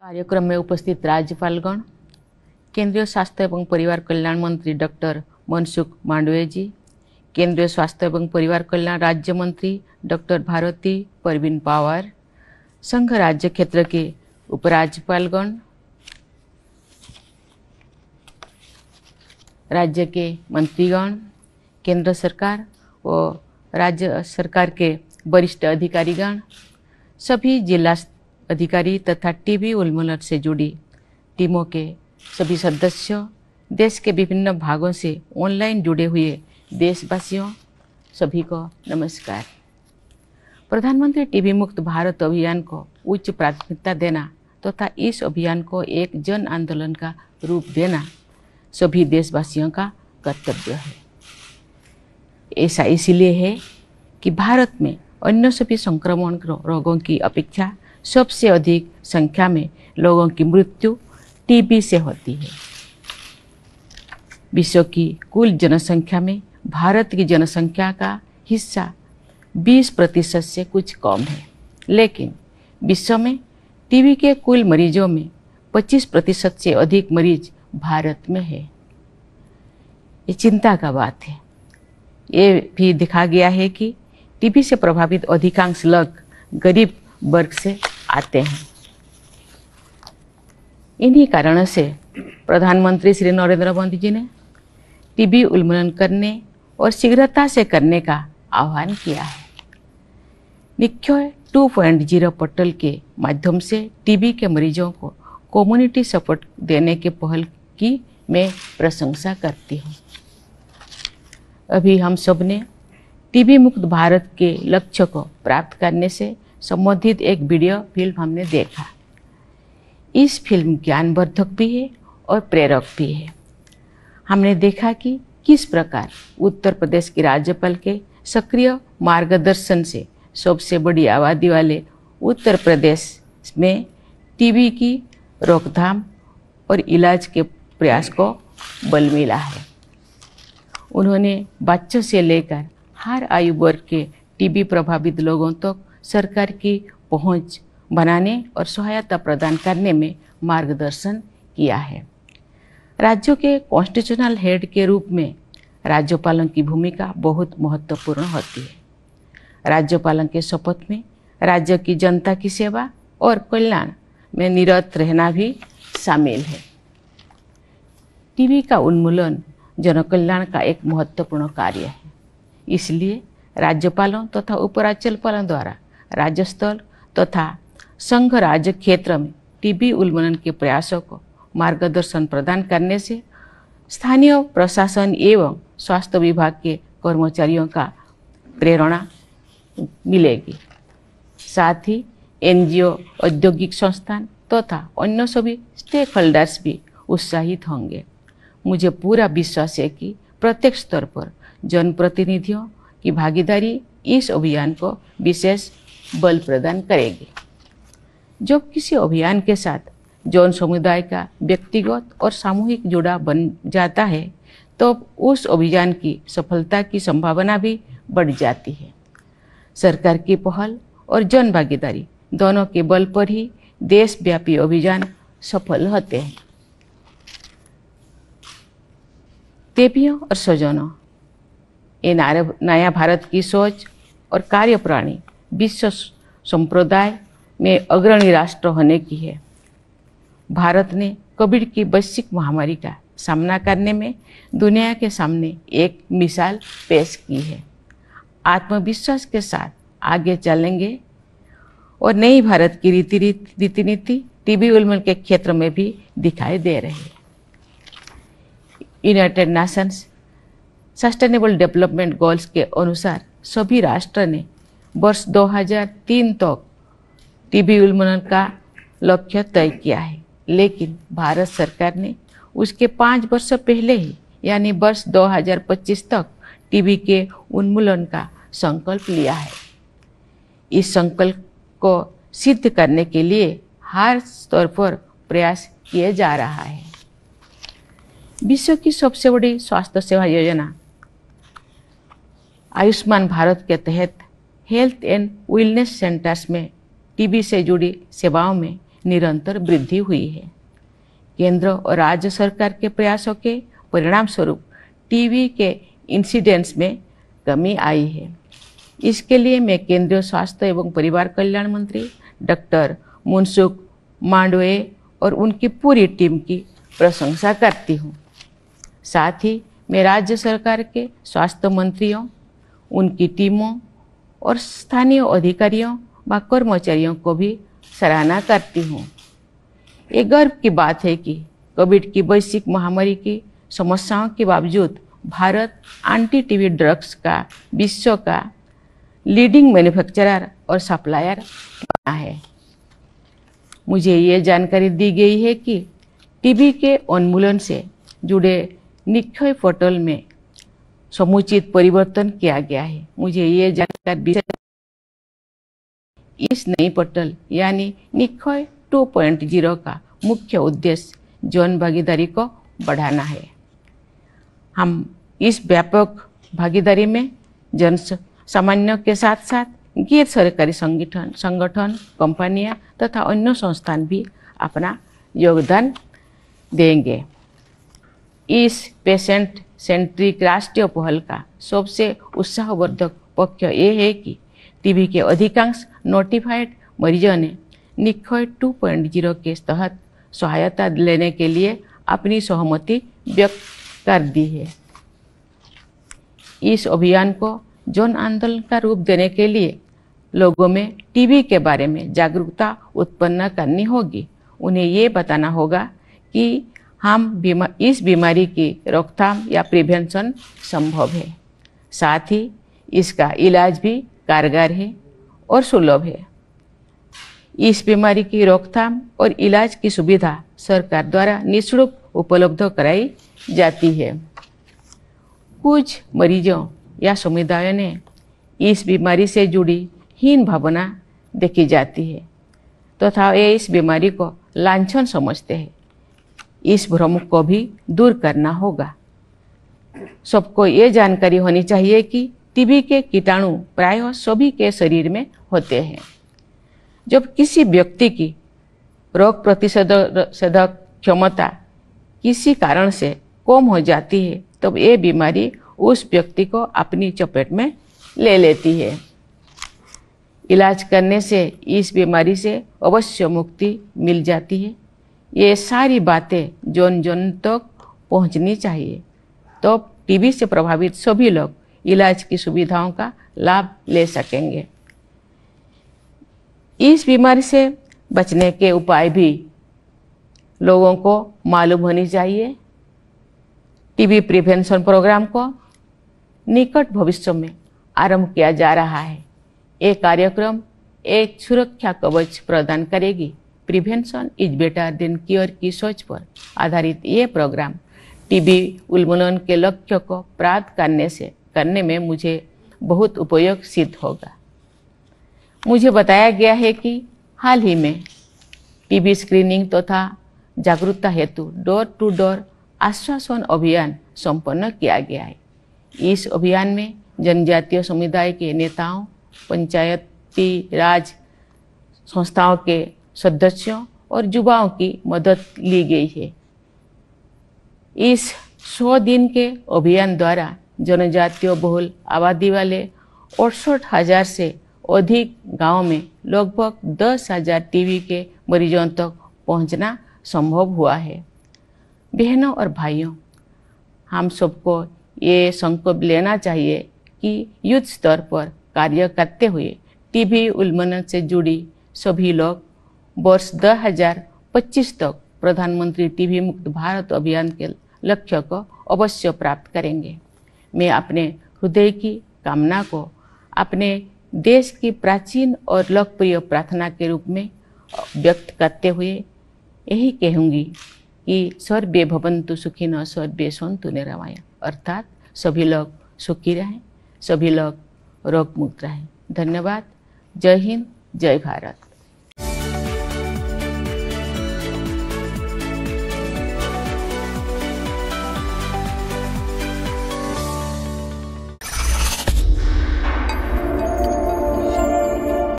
कार्यक्रम में उपस्थित राज्यपालगण, केंद्रीय स्वास्थ्य एवं परिवार कल्याण मंत्री डॉक्टर मनसुख मांडविया जी, केंद्रीय स्वास्थ्य एवं परिवार कल्याण राज्य मंत्री डॉक्टर भारती परवीन पवार, संघ राज्य क्षेत्र के उपराज्यपालगण, राज्य के मंत्रीगण, केंद्र सरकार व राज्य सरकार के वरिष्ठ अधिकारीगण, सभी जिला अधिकारी तथा टीबी उन्मूलन से जुड़ी टीमों के सभी सदस्यों, देश के विभिन्न भागों से ऑनलाइन जुड़े हुए देशवासियों, सभी को नमस्कार। प्रधानमंत्री टीबी मुक्त भारत अभियान को उच्च प्राथमिकता देना तथा इस अभियान को एक जन आंदोलन का रूप देना सभी देशवासियों का कर्तव्य है। ऐसा इसलिए है कि भारत में अन्य सभी संक्रमण रोगों की अपेक्षा सबसे अधिक संख्या में लोगों की मृत्यु टीबी से होती है। विश्व की कुल जनसंख्या में भारत की जनसंख्या का हिस्सा 20% से कुछ कम है, लेकिन विश्व में टीबी के कुल मरीजों में 25% से अधिक मरीज भारत में है। ये चिंता का बात है। ये भी दिखा गया है कि टीबी से प्रभावित अधिकांश लोग गरीब वर्ग से आते हैं। इन्हीं कारणों से प्रधानमंत्री श्री नरेंद्र मोदी जी ने टीबी उन्मूलन करने और शीघ्रता से करने का आह्वान किया है। निक्षय 2.0 पोर्टल के माध्यम से टीबी के मरीजों को कम्युनिटी सपोर्ट देने के पहल की मैं प्रशंसा करती हूँ। अभी हम सब ने टीबी मुक्त भारत के लक्ष्य को प्राप्त करने से संबंधित एक वीडियो फिल्म हमने देखा। इस फिल्म ज्ञानवर्धक भी है और प्रेरक भी है। हमने देखा कि किस प्रकार उत्तर प्रदेश के राज्यपाल के सक्रिय मार्गदर्शन से सबसे बड़ी आबादी वाले उत्तर प्रदेश में टीबी की रोकथाम और इलाज के प्रयास को बल मिला है। उन्होंने बच्चों से लेकर हर आयु वर्ग के टीबी प्रभावित लोगों तक सरकार की पहुंच बनाने और सहायता प्रदान करने में मार्गदर्शन किया है। राज्यों के कॉन्स्टिट्यूशनल हेड के रूप में राज्यपालों की भूमिका बहुत महत्वपूर्ण होती है। राज्यपालों के शपथ में राज्य की जनता की सेवा और कल्याण में निरत रहना भी शामिल है। टीबी का उन्मूलन जनकल्याण का एक महत्वपूर्ण कार्य है। इसलिए राज्यपालों तथा उपराज्यपालों द्वारा राज्य स्तर तथा संघ राज्य क्षेत्र में टीबी उन्मूलन के प्रयासों को मार्गदर्शन प्रदान करने से स्थानीय प्रशासन एवं स्वास्थ्य विभाग के कर्मचारियों का प्रेरणा मिलेगी। साथ ही एनजीओ, औद्योगिक संस्थान तथा अन्य सभी स्टेक होल्डर्स भी उत्साहित होंगे। मुझे पूरा विश्वास है कि प्रत्येक स्तर पर जनप्रतिनिधियों की भागीदारी इस अभियान को विशेष बल प्रदान करेगी। जब किसी अभियान के साथ जन समुदाय का व्यक्तिगत और सामूहिक जुड़ाव बन जाता है तो उस अभियान की सफलता की संभावना भी बढ़ जाती है। सरकार की पहल और जन भागीदारी दोनों के बल पर ही देशव्यापी अभियान सफल होते हैं। देवियों और स्वजनों, ये नया भारत की सोच और कार्यप्रणाली विश्व संप्रदाय में अग्रणी राष्ट्र होने की है। भारत ने कोविड की वैश्विक महामारी का सामना करने में दुनिया के सामने एक मिसाल पेश की है। आत्मविश्वास के साथ आगे चलेंगे और नई भारत की रीति नीति टीबी उन्मूलन के क्षेत्र में भी दिखाई दे रही है। United Nations sustainable development goals के अनुसार सभी राष्ट्र ने वर्ष 2003 तक टीबी उन्मूलन का लक्ष्य तय किया है, लेकिन भारत सरकार ने उसके 5 वर्ष पहले ही यानी वर्ष 2025 तक टीबी के उन्मूलन का संकल्प लिया है। इस संकल्प को सिद्ध करने के लिए हर स्तर पर प्रयास किया जा रहा है। विश्व की सबसे बड़ी स्वास्थ्य सेवा योजना आयुष्मान भारत के तहत हेल्थ एंड वेलनेस सेंटर्स में टीबी से जुड़ी सेवाओं में निरंतर वृद्धि हुई है। केंद्र और राज्य सरकार के प्रयासों के परिणाम स्वरूप टीबी के इंसिडेंट्स में कमी आई है। इसके लिए मैं केंद्रीय स्वास्थ्य एवं परिवार कल्याण मंत्री डॉक्टर मनसुख मांडविया और उनकी पूरी टीम की प्रशंसा करती हूँ। साथ ही मैं राज्य सरकार के स्वास्थ्य मंत्रियों, उनकी टीमों और स्थानीय अधिकारियों व कर्मचारियों को भी सराहना करती हूँ। ये गर्व की बात है कि कोविड की वैश्विक महामारी की समस्याओं के बावजूद भारत एंटी टीबी ड्रग्स का विश्व का लीडिंग मैन्युफैक्चरर और सप्लायर बना है। मुझे ये जानकारी दी गई है कि टीबी के उन्मूलन से जुड़े निक्षय पोर्टल में समुचित परिवर्तन किया गया है। मुझे ये जानकारी इस नई पोर्टल यानी निक्षय 2.0 का मुख्य उद्देश्य जन भागीदारी को बढ़ाना है। हम इस व्यापक भागीदारी में जन सामान्य के साथ साथ गैर सरकारी संगठन, कंपनियां तथा अन्य संस्थान भी अपना योगदान देंगे। इस पेशेंट सेंट्रिक राष्ट्रीय पहल का सबसे उत्साहवर्धक पक्ष ये है कि टीबी के अधिकांश नोटिफाइड मरीजों ने निक्षय 2.0 के तहत सहायता लेने के लिए अपनी सहमति व्यक्त कर दी है। इस अभियान को जन आंदोलन का रूप देने के लिए लोगों में टीबी के बारे में जागरूकता उत्पन्न करनी होगी। उन्हें ये बताना होगा कि इस बीमारी की रोकथाम या प्रिवेंशन संभव है। साथ ही इसका इलाज भी कारगर है और सुलभ है। इस बीमारी की रोकथाम और इलाज की सुविधा सरकार द्वारा निःशुल्क उपलब्ध कराई जाती है। कुछ मरीजों या समुदायों ने इस बीमारी से जुड़ी हीन भावना देखी जाती है तथा ये इस बीमारी को लांछन समझते हैं। इस भ्रम को भी दूर करना होगा। सबको ये जानकारी होनी चाहिए कि टीबी के कीटाणु प्रायः सभी के शरीर में होते हैं। जब किसी व्यक्ति की रोग प्रतिरोधक क्षमता किसी कारण से कम हो जाती है तब ये बीमारी उस व्यक्ति को अपनी चपेट में ले लेती है। इलाज करने से इस बीमारी से अवश्य मुक्ति मिल जाती है। ये सारी बातें जन जन तक पहुंचनी चाहिए तो टीबी से प्रभावित सभी लोग इलाज की सुविधाओं का लाभ ले सकेंगे। इस बीमारी से बचने के उपाय भी लोगों को मालूम होनी चाहिए। टीबी प्रिवेंशन प्रोग्राम को निकट भविष्य में आरंभ किया जा रहा है। ये कार्यक्रम एक सुरक्षा कवच प्रदान करेगी। Prevention is better than cure की सोच पर आधारित ये प्रोग्राम टीबी उन्मूलन के लक्ष्य को प्राप्त करने में मुझे बहुत उपयोग सिद्ध होगा। मुझे बताया गया है कि हाल ही में टीबी स्क्रीनिंग तथा जागरूकता हेतु डोर टू डोर आश्वासन अभियान संपन्न किया गया है। इस अभियान में जनजातीय समुदाय के नेताओं, पंचायती राज संस्थाओं के सदस्यों और युवाओं की मदद ली गई है। इस 100 दिन के अभियान द्वारा जनजातीय बहुल आबादी वाले 68,000 से अधिक गांवों में लगभग 10,000 टीबी के मरीजों तक पहुंचना संभव हुआ है। बहनों और भाइयों, हम सबको ये संकल्प लेना चाहिए कि युद्ध स्तर पर कार्य करते हुए टीबी उन्मूलन से जुड़ी सभी लोग वर्ष 2025 तक प्रधानमंत्री टीबी मुक्त भारत अभियान के लक्ष्य को अवश्य प्राप्त करेंगे। मैं अपने हृदय की कामना को अपने देश की प्राचीन और लोकप्रिय प्रार्थना के रूप में व्यक्त करते हुए यही कहूँगी कि सर्वे भवन्तु सुखिनः सर्वे सन्तु निरामया, अर्थात सभी लोग सुखी रहें, सभी लोग रोग मुक्त रहें। धन्यवाद। जय हिंद, जय भारत।